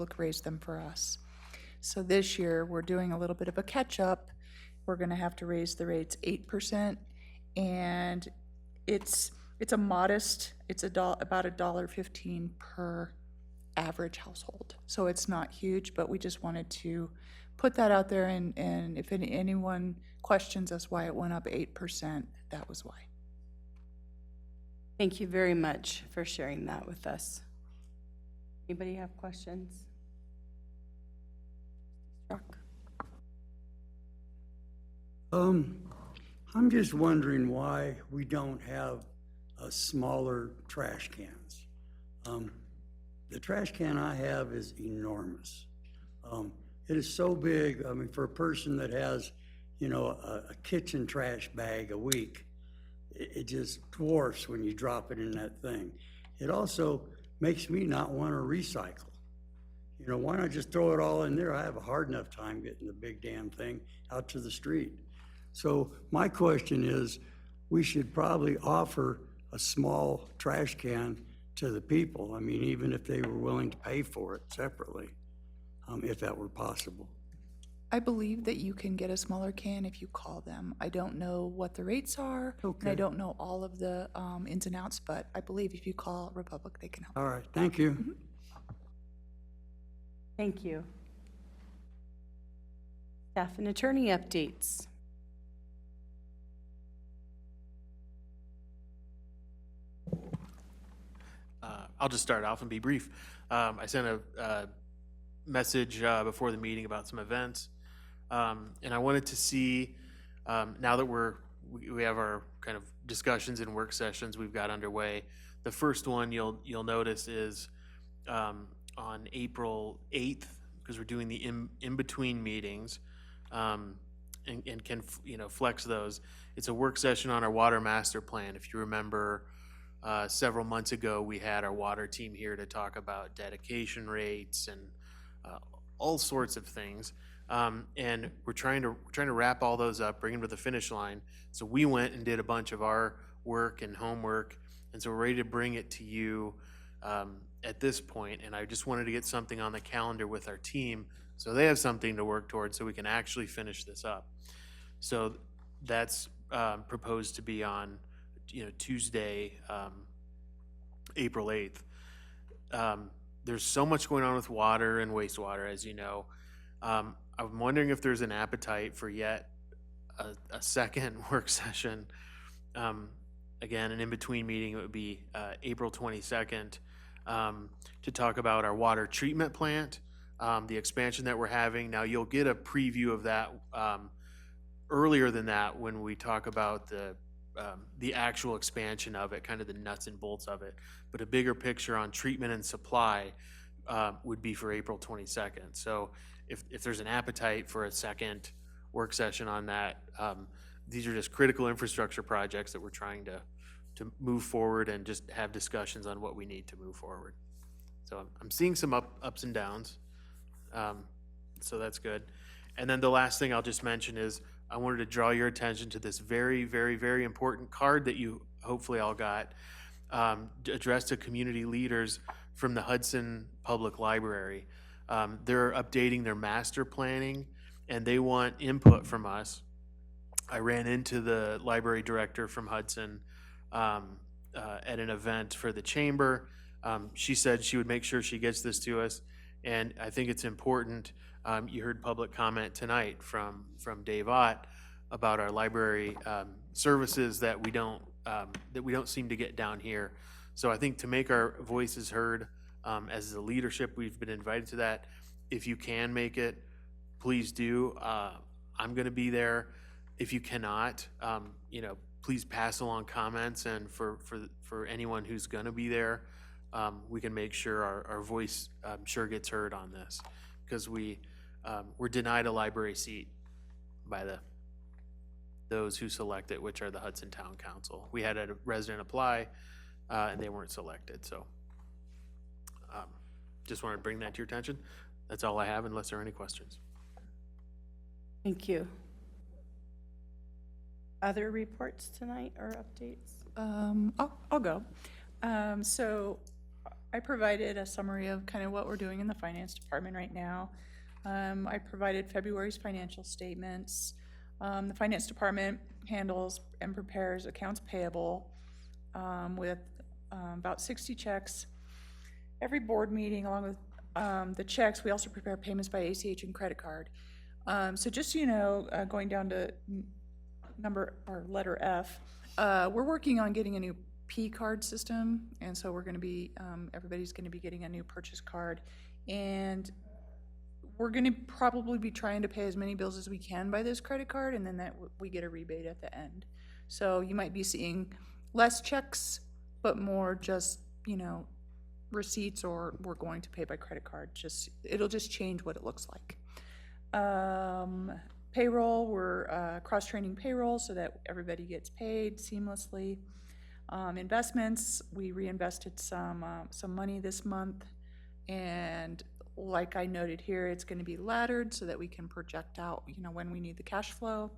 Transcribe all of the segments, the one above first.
Republic raised them for us. So this year, we're doing a little bit of a catch-up. We're gonna have to raise the rates 8%, and it's a modest, it's about $1.15 per average household. So it's not huge, but we just wanted to put that out there, and if anyone questions us why it went up 8%, that was why. Thank you very much for sharing that with us. Anybody have questions? Chuck? I'm just wondering why we don't have smaller trash cans. The trash can I have is enormous. It is so big, I mean, for a person that has, you know, a kitchen trash bag a week, it just dwarfs when you drop it in that thing. It also makes me not want to recycle. You know, why not just throw it all in there? I have a hard enough time getting the big damn thing out to the street. So my question is, we should probably offer a small trash can to the people. I mean, even if they were willing to pay for it separately, if that were possible. I believe that you can get a smaller can if you call them. I don't know what the rates are, and I Okay. don't know all of the ins and outs, but I believe if you call Republic, they can help. All right, thank you. Thank you. Staff and attorney updates. I'll just start off and be brief. I sent a message before the meeting about some events, and I wanted to see, now that we have our kind of discussions and work sessions we've got underway. The first one you'll notice is on April 8th, because we're doing the in-between meetings, and can flex those. It's a work session on our water master plan. If you remember, several months ago, we had our water team here to talk about dedication rates and all sorts of things. And we're trying to wrap all those up, bring them to the finish line. So we went and did a bunch of our work and homework, and so we're ready to bring it to you at this point. And I just wanted to get something on the calendar with our team so they have something to work towards so we can actually finish this up. So that's proposed to be on Tuesday, April 8th. There's so much going on with water and wastewater, as you know. I'm wondering if there's an appetite for yet a second work session. Again, an in-between meeting, it would be April 22nd, to talk about our water treatment plant, the expansion that we're having. Now, you'll get a preview of that earlier than that when we talk about the actual expansion of it, kind of the nuts and bolts of it. But a bigger picture on treatment and supply would be for April 22nd. So if there's an appetite for a second work session on that, these are just critical infrastructure projects that we're trying to move forward and just have discussions on what we need to move forward. So I'm seeing some ups and downs. So that's good. And then the last thing I'll just mention is I wanted to draw your attention to this very, very, very important card that you hopefully all got, addressed to community leaders from the Hudson Public Library. They're updating their master planning, and they want input from us. I ran into the library director from Hudson at an event for the chamber. She said she would make sure she gets this to us, and I think it's important. You heard public comment tonight from Dave Ott about our library services that we don't seem to get down here. So I think to make our voices heard as the leadership, we've been invited to that. If you can make it, please do. I'm going to be there. If you cannot, please pass along comments, and for anyone who's going to be there, we can make sure our voice sure gets heard on this, because we're denied a library seat by those who select it, which are the Hudson Town Council. We had a resident apply, and they weren't selected. So just wanted to bring that to your attention. That's all I have, unless there are any questions. Thank you. Other reports tonight or updates? I'll go. So I provided a summary of kind of what we're doing in the finance department right now. I provided February's financial statements. The finance department handles and prepares accounts payable with about 60 checks. Every board meeting, along with the checks, we also prepare payments by ACH and credit card. So just so you know, going down to letter F, we're working on getting a new P card system, and so we're going to be, everybody's going to be getting a new purchase card, and we're going to probably be trying to pay as many bills as we can by this credit card, and then we get a rebate at the end. So you might be seeing less checks, but more just, you know, receipts, or we're going to pay by credit card. It'll just change what it looks like. Payroll, we're cross-training payroll so that everybody gets paid seamlessly. Investments, we reinvested some money this month, and like I noted here, it's going to be laddered so that we can project out, you know, when we need the cash flow.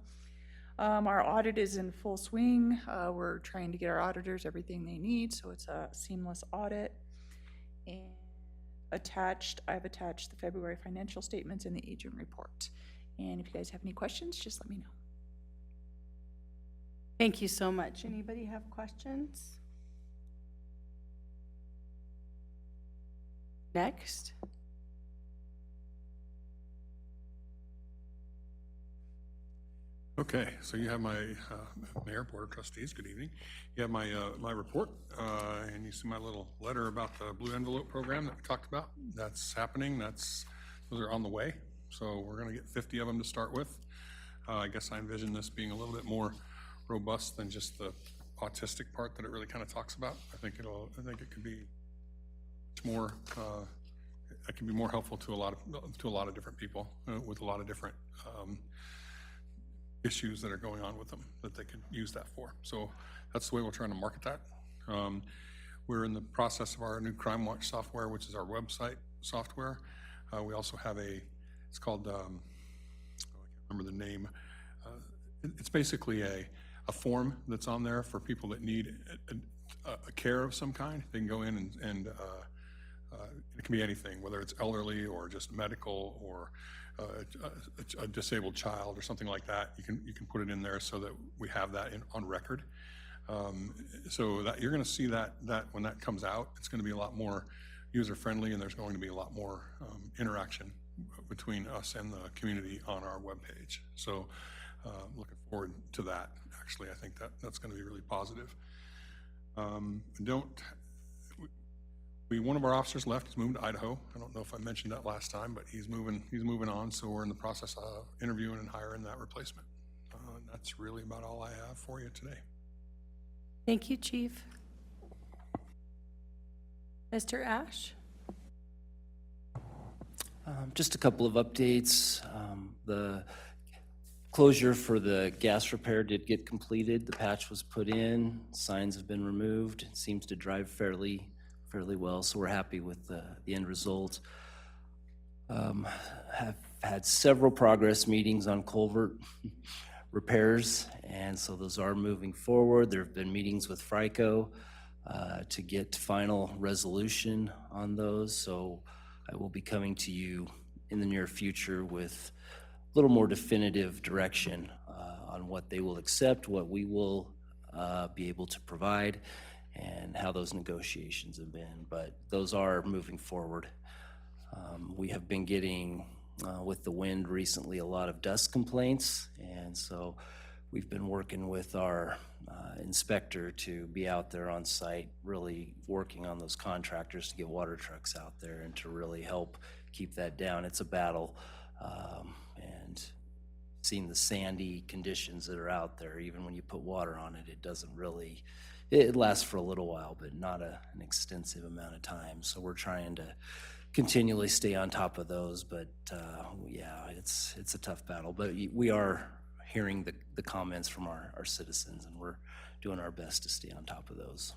Our audit is in full swing. We're trying to get our auditors everything they need, so it's a seamless audit. And I've attached the February financial statements and the agent report. And if you guys have any questions, just let me know. Thank you so much. Anybody have questions? Next. Okay, so you have my, Mayor, Board of Trustees, good evening. You have my, my report, and you see my little letter about the Blue Envelope program that we talked about. That's happening, those are on the way. So we're gonna get 50 of them to start with. I guess I envision this being a little bit more robust than just the autistic part that it really kind of talks about. I think it could be more, it can be more helpful to a lot of different people with a lot of different, issues that are going on with them that they could use that for. So that's the way we're trying to market that. We're in the process of our new Crime Watch software, which is our website software. We also have it's called, I can't remember the name. It's basically a form that's on there for people that need a care of some kind. They can go in and it can be anything, whether it's elderly or just medical or a disabled child or something like that. You can put it in there so that we have that on record. So that you're going to see that when that comes out, it's going to be a lot more user friendly, and there's going to be a lot more interaction between us and the community on our webpage. So looking forward to that. Actually, I think that's going to be really positive. One of our officers left. He's moving to Idaho. I don't know if I mentioned that last time, but he's moving on. So we're in the process of interviewing and hiring that replacement. That's really about all I have for you today. Thank you, Chief. Mr. Ash? Just a couple of updates. The closure for the gas repair did get completed. The patch was put in. Signs have been removed. It seems to drive fairly well, so we're happy with the end result. Have had several progress meetings on culvert repairs, and so those are moving forward. There have been meetings with FRICO to get final resolution on those, so I will be coming to you in the near future with a little more definitive direction on what they will accept, what we will be able to provide, and how those negotiations have been. But those are moving forward. We have been getting, with the wind recently, a lot of dust complaints, and so we've been working with our inspector to be out there on site, really working on those contractors to get water trucks out there and to really help keep that down. It's a battle, and seeing the sandy conditions that are out there, even when you put water on it, it doesn't really, it lasts for a little while, but not an extensive amount of time. So we're trying to continually stay on top of those, but yeah, it's a tough battle. But we are hearing the comments from our citizens, and we're doing our best to stay on top of those.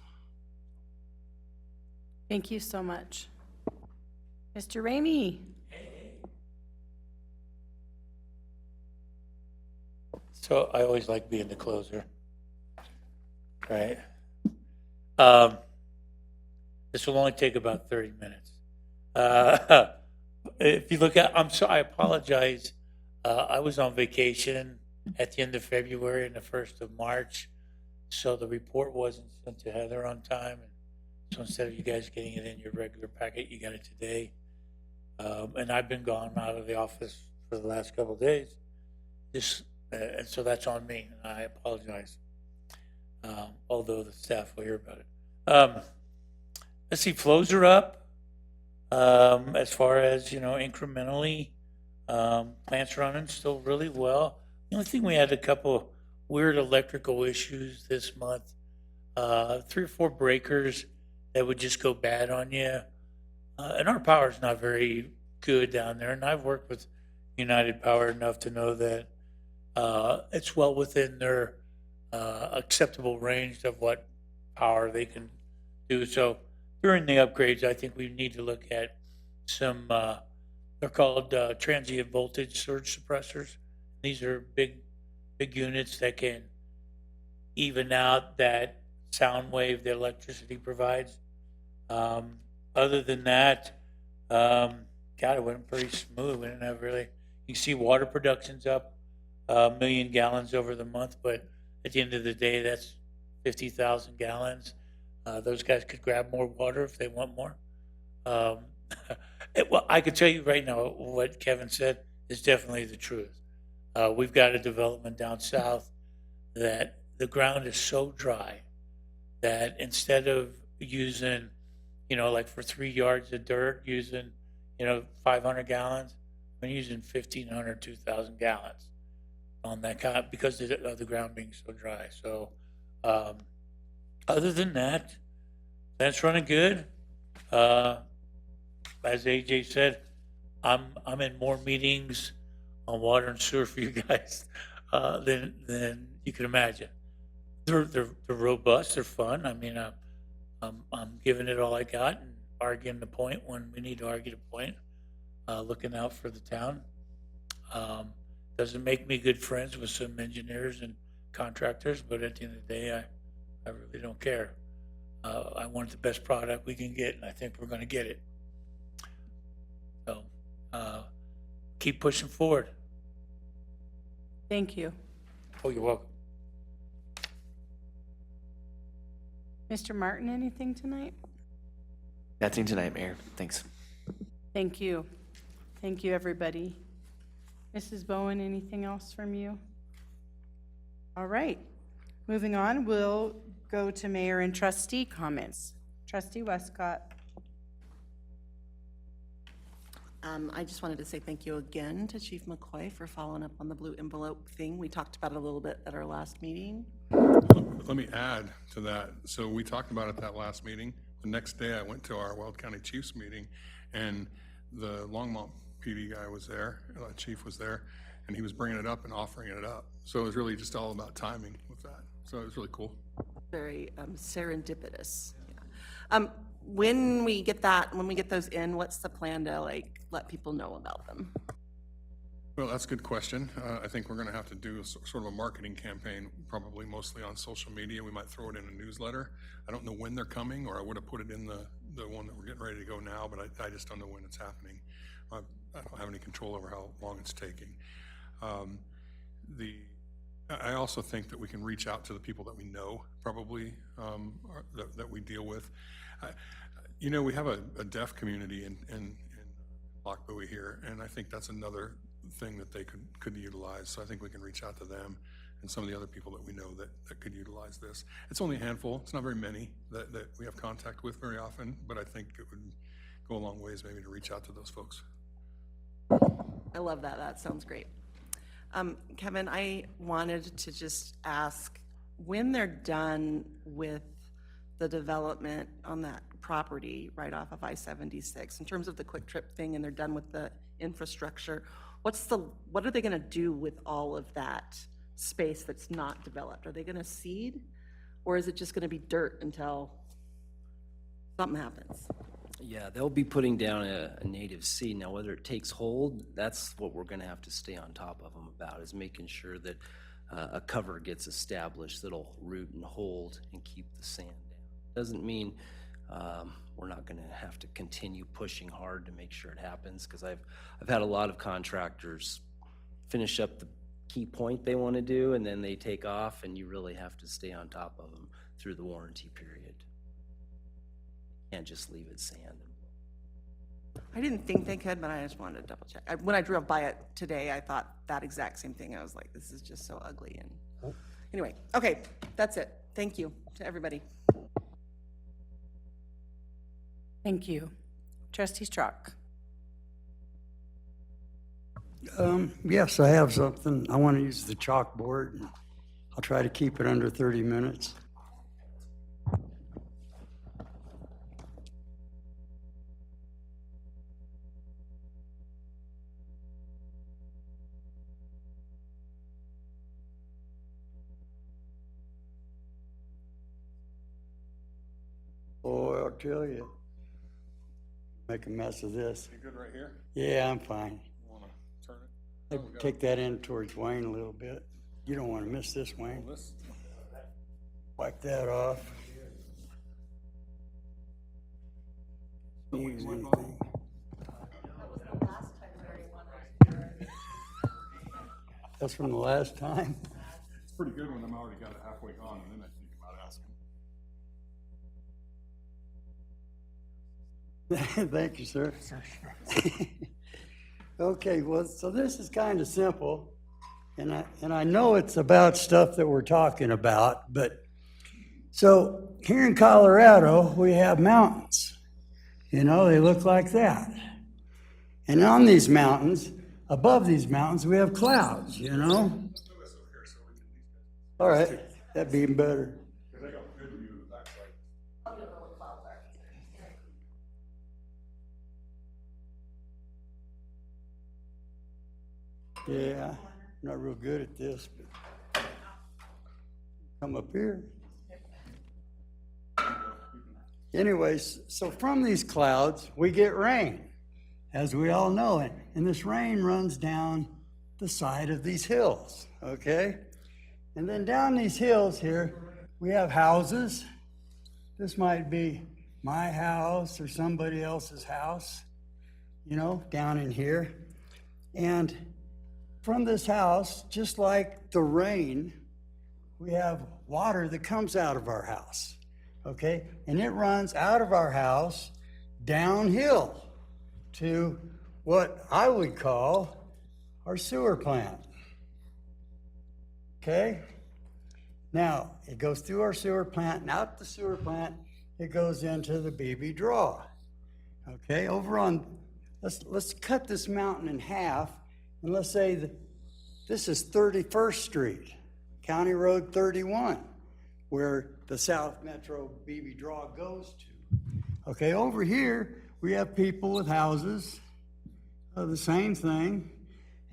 Thank you so much. Mr. Ramey? So I always like being the closer, right? This will only take about 30 minutes. If you look at, I apologize. I was on vacation at the end of February and the 1st of March, so the report wasn't sent to Heather on time. So instead of you guys getting it in your regular packet, you got it today. And I've been gone out of the office for the last couple of days. And so that's on me, and I apologize. Although the staff will hear about it. Let's see, flows are up. As far as, incrementally, plants running still really well. The only thing, we had a couple weird electrical issues this month. 3 or 4 breakers that would just go bad on you. And our power's not very good down there. And I've worked with United Power enough to know that it's well within their acceptable range of what power they can do. So during the upgrades, I think we need to look at some, they're called transient voltage surge suppressors. These are big units that can even out that sound wave that electricity provides. Other than that, God, it went pretty smooth. We didn't have really, you see water production's up 1 million gallons over the month, but at the end of the day, that's 50,000 gallons. Those guys could grab more water if they want more. Well, I could tell you right now, what Kevin said is definitely the truth. We've got a development down south that the ground is so dry that instead of using, like for 3 yards of dirt, using, 500 gallons, I'm using 1,500, 2,000 gallons on that kind because of the ground being so dry. So, other than that, that's running good. As AJ said, I'm in more meetings on water and sewer for you guys than you can imagine. They're robust. They're fun. I mean, I'm giving it all I got and arguing the point when we need to argue the point. Looking out for the town. Doesn't make me good friends with some engineers and contractors, but at the end of the day, I really don't care. I want the best product we can get, and I think we're going to get it. So keep pushing forward. Thank you. Oh, you're welcome. Mr. Martin, anything tonight? Nothing tonight, Mayor. Thanks. Thank you. Thank you, everybody. Mrs. Bowen, anything else from you? All right. Moving on, we'll go to mayor and trustee comments. Trustee Westcott. I just wanted to say thank you again to Chief McCoy for following up on the blue envelope thing. We talked about it a little bit at our last meeting. Let me add to that. So we talked about it that last meeting. The next day I went to our Weld County Chiefs meeting, and the Longmont PD guy was there, chief was there, and he was bringing it up and offering it up. So it was really just all about timing with that. So it was really cool. Very serendipitous. Yeah. When we get those in, what's the plan to let people know about them? Well, that's a good question. I think we're going to have to do sort of a marketing campaign, probably mostly on social media. We might throw it in a newsletter. I don't know when they're coming, or I would have put it in the one that we're getting ready to go now, but I just don't know when it's happening. I don't have any control over how long it's taking. I also think that we can reach out to the people that we know, probably, that we deal with. We have a deaf community in Loch Bowie here, and I think that's another thing that they could utilize. So I think we can reach out to them and some of the other people that we know that could utilize this. It's only a handful. It's not very many that we have contact with very often, but I think it would go a long ways maybe to reach out to those folks. I love that. That sounds great. Kevin, I wanted to just ask, when they're done with the development on that property right off of I-76, in terms of the quick trip thing, and they're done with the infrastructure, what are they going to do with all of that space that's not developed? Are they going to seed, or is it just going to be dirt until something happens? Yeah, they'll be putting down a native seed. Now, whether it takes hold, that's what we're gonna have to stay on top of them about, is making sure that a cover gets established that'll root and hold and keep the sand down. Doesn't mean We're not gonna have to continue pushing hard to make sure it happens, because I've had a lot of contractors finish up the key point they want to do, and then they take off, and you really have to stay on top of them through the warranty period. Can't just leave it sand. I didn't think they could, but I just wanted to double check. When I drove by it today, I thought that exact same thing. I was like, this is just so ugly. And anyway, okay, that's it. Thank you to everybody. Thank you. Trustee Strock. Yes, I have something. I want to use the chalkboard. I'll try to keep it under 30 minutes. Boy, I'll tell you, make a mess of this. You good right here? Yeah, I'm fine. Want to turn it? Maybe take that in towards Wayne a little bit. You don't want to miss this, Wayne. This, Wipe that off. Use anything. That's from the last time? it's pretty good when I'm already got it halfway gone, and then I think about asking. Thank you, sir. Okay, well, so this is kind of simple, and I know it's about stuff that we're talking about, but so here in Colorado, we have mountains. You know, they look like that. And on these mountains, above these mountains, we have clouds, you know? All right, that'd be even better. Because I got a good view of the backside. Yeah, not real good at this, but come up here. Anyways, so from these clouds, we get rain, as we all know it. And this rain runs down the side of these hills, okay? And then down these hills here, we have houses. This might be my house or somebody else's house, you know, down in here. And from this house, just like the rain, we have water that comes out of our house, okay? And it runs out of our house downhill to what I would call our sewer plant, okay? Now, it goes through our sewer plant, and out the sewer plant, it goes into the BB draw, okay? Over on, let's cut this mountain in half, and let's say that this is 31st Street, County Road 31, where the South Metro BB Draw goes to. Okay, over here, we have people with houses, the same thing,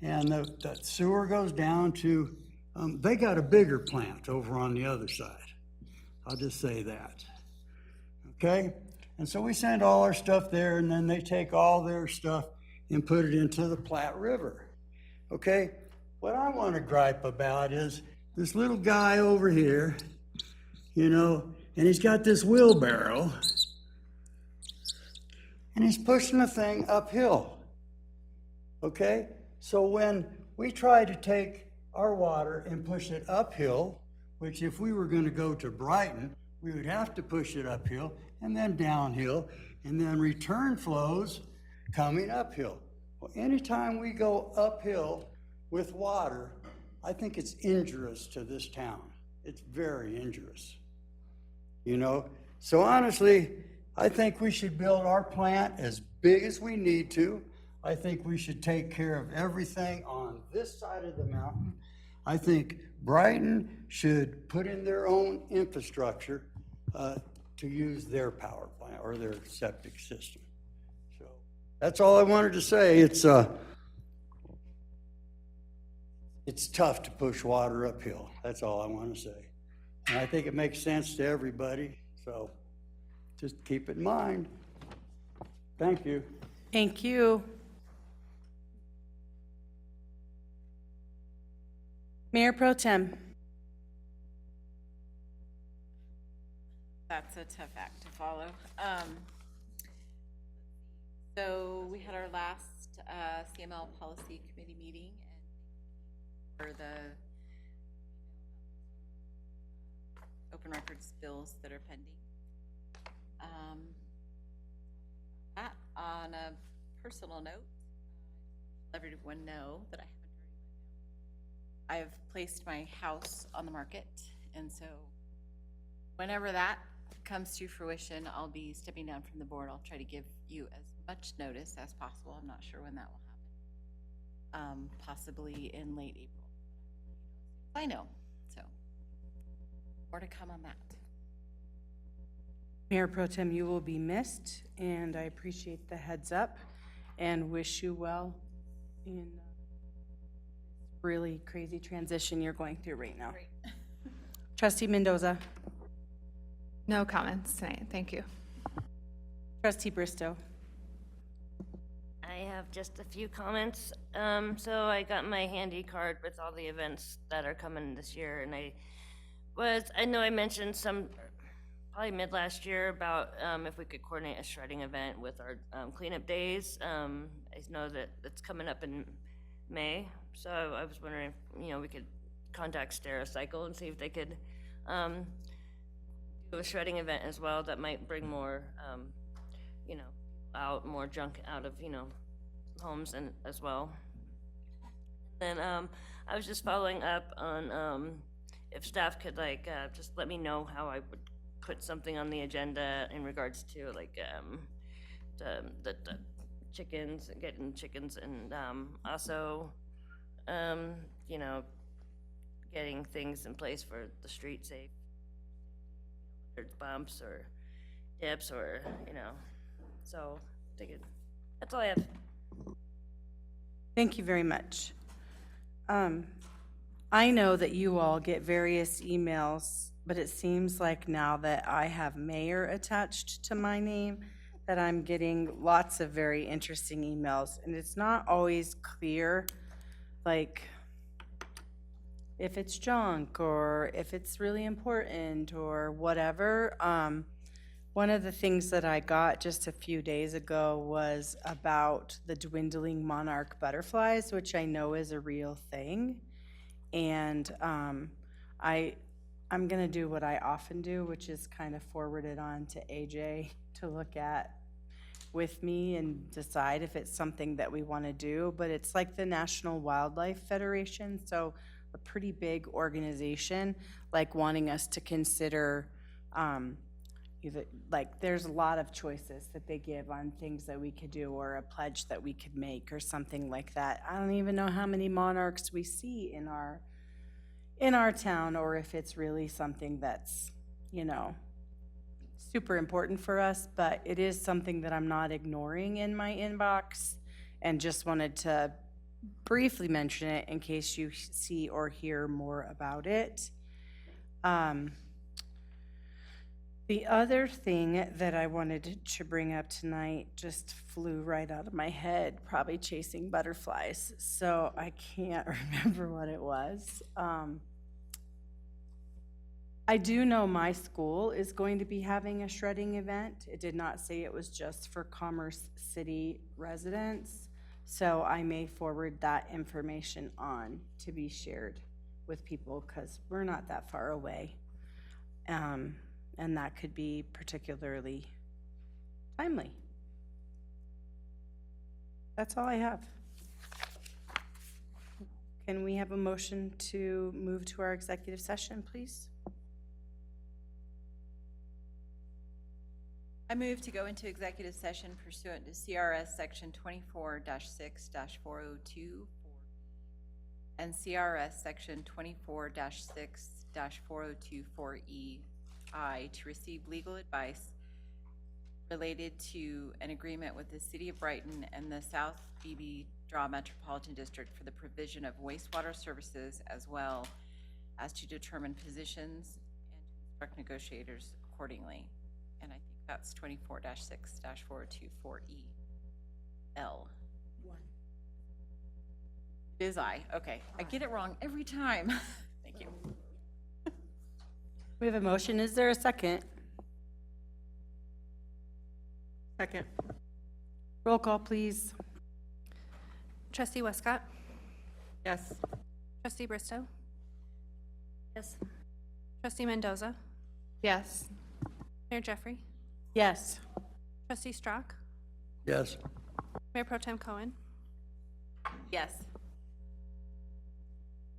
and the sewer goes down to, they got a bigger plant over on the other side. I'll just say that, okay? And so we send all our stuff there, and then they take all their stuff and put it into the Platte River. Okay, what I want to gripe about is this little guy over here, you know, and he's got this wheelbarrow, and he's pushing the thing uphill. Okay, so when we try to take our water and push it uphill, which if we were going to go to Brighton, we would have to push it uphill and then downhill, and then return flows coming uphill. Well, anytime we go uphill with water, I think it's injurious to this town. It's very injurious, you know? So honestly, I think we should build our plant as big as we need to. I think we should take care of everything on this side of the mountain. I think Brighton should put in their own infrastructure to use their power plant or their septic system. So that's all I wanted to say. It's tough to push water uphill. That's all I want to say. And I think it makes sense to everybody. So just keep it in mind. Thank you. Thank you. Mayor Pro Tem. That's a tough act to follow. So we had our last CML Policy Committee meeting and for the open records bills that are pending. That on a personal note, let everyone know that I've placed my house on the market, and so whenever that comes to fruition, I'll be stepping down from the board. I'll try to give you as much notice as possible. I'm not sure when that will happen. Possibly in late April. I know, so more to come on that. Mayor Pro Tem, you will be missed, and I appreciate the heads up and wish you well in really crazy transition you're going through right now. Trustee Mendoza. No comments tonight, thank you. Trustee Bristow. I have just a few comments. So I got my handy card with all the events that are coming this year, and I know I mentioned some, probably mid last year, about if we could coordinate a shredding event with our cleanup days. I know that it's coming up in May, so I was wondering if, we could contact Stericycle and see if they could do a shredding event as well that might bring more, out more junk out of, homes and as well. Then I was just following up on if staff could just let me know how I would put something on the agenda in regards to the chickens, getting chickens, and also getting things in place for the street safe, whether it's bumps or dips or so that's all I have. Thank you very much. I know that you all get various emails, but it seems like now that I have mayor attached to my name, that I'm getting lots of very interesting emails, and it's not always clear, if it's junk or if it's really important or whatever. One of the things that I got just a few days ago was about the dwindling monarch butterflies, which I know is a real thing. And I'm going to do what I often do, which is kind of forward it on to AJ to look at with me and decide if it's something that we want to do. But it's like the National Wildlife Federation, so a pretty big organization, wanting us to consider there's a lot of choices that they give on things that we could do or a pledge that we could make or something like that. I don't even know how many monarchs we see in our town, or if it's really something that's, super important for us, but it is something that I'm not ignoring in my inbox, and just wanted to briefly mention it in case you see or hear more about it. The other thing that I wanted to bring up tonight just flew right out of my head, probably chasing butterflies, so I can't remember what it was. I do know my school is going to be having a shredding event. It did not say it was just for Commerce City residents, so I may forward that information on to be shared with people because we're not that far away. And that could be particularly timely. That's all I have. Can we have a motion to move to our executive session, please? I move to go into executive session pursuant to CRS Section 24-6-402 and CRS Section 24-6-4024E to receive legal advice related to an agreement with the City of Brighton and the South Beebe Draw Metropolitan District for the provision of wastewater services, as well as to determine positions and to instruct negotiators accordingly. And I think that's 24-6-4024E L. It is I. Okay. I get it wrong every time. Thank you. We have a motion. Is there a second? Second. Roll call, please. Trustee Westcott? Yes. Trustee Bristow? Yes. Trustee Mendoza? Yes. Mayor Jeffrey? Yes. Trustee Strock? Yes. Mayor Pro Tem Cohen? Yes.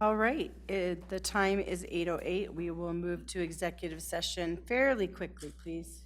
All right, the time is 8:08. We will move to executive session fairly quickly, please.